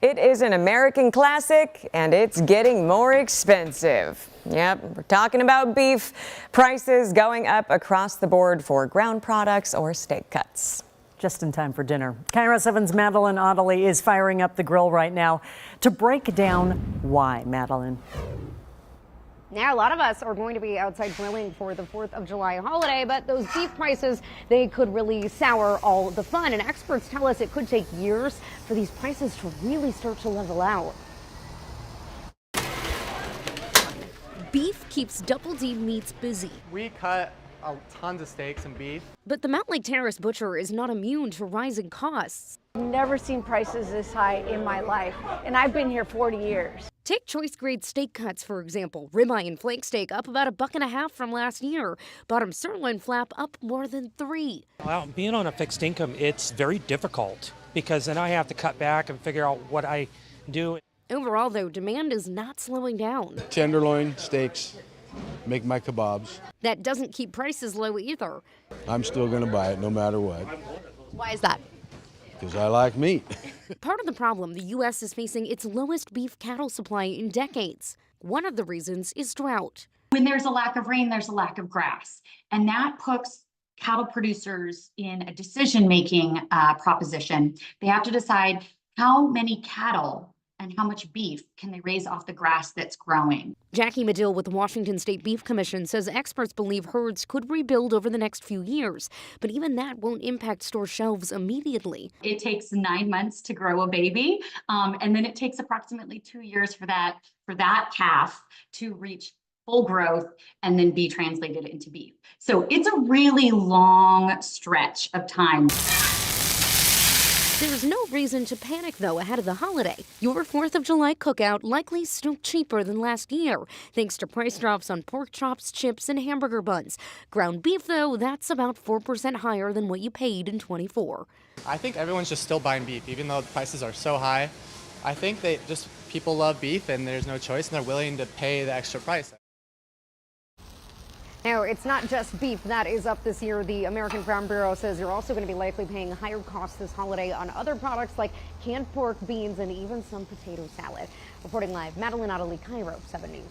It is an American classic, and it's getting more expensive. Yep, we're talking about beef. Prices going up across the board for ground products or steak cuts. Just in time for dinner. KIRO 7's Madeline Ottilie is firing up the grill right now to break down why. Madeline. Now, a lot of us are going to be outside grilling for the 4th of July holiday, but those beef prices, they could really sour all the fun. And experts tell us it could take years for these prices to really start to level out. Beef keeps Double D Meats busy. We cut tons of steaks and beef. But the Mountlake Terrace butcher is not immune to rising costs. I've never seen prices this high in my life, and I've been here 40 years. Take choice grade steak cuts, for example. Ribeye and flank steak up about $1.50 from last year. Bottom sirloin flap up more than $3. Well, being on a fixed income, it's very difficult because then I have to cut back and figure out what I do. Overall, though, demand is not slowing down. Tenderloin steaks make my kebabs. That doesn't keep prices low either. I'm still going to buy it no matter what. Why is that? Because I like meat. Part of the problem, the U.S. is facing its lowest beef cattle supply in decades. One of the reasons is drought. When there's a lack of rain, there's a lack of grass. And that puts cattle producers in a decision-making proposition. They have to decide how many cattle and how much beef can they raise off the grass that's growing. Jackie Medill with the Washington State Beef Commission says experts believe herds could rebuild over the next few years, but even that won't impact store shelves immediately. It takes 9 months to grow a baby, and then it takes approximately 2 years for that calf to reach full growth and then be translated into beef. So it's a really long stretch of time. There's no reason to panic, though, ahead of the holiday. Your 4th of July cookout likely still cheaper than last year, thanks to price drops on pork chops, chips, and hamburger buns. Ground beef, though, that's about 4% higher than what you paid in '24. I think everyone's just still buying beef, even though the prices are so high. I think people love beef and there's no choice and they're willing to pay the extra price. Now, it's not just beef that is up this year. The American Farm Bureau says you're also going to be likely paying higher costs this holiday on other products like canned pork, beans, and even some potato salad. Reporting live, Madeline Ottilie, KIRO 7 News.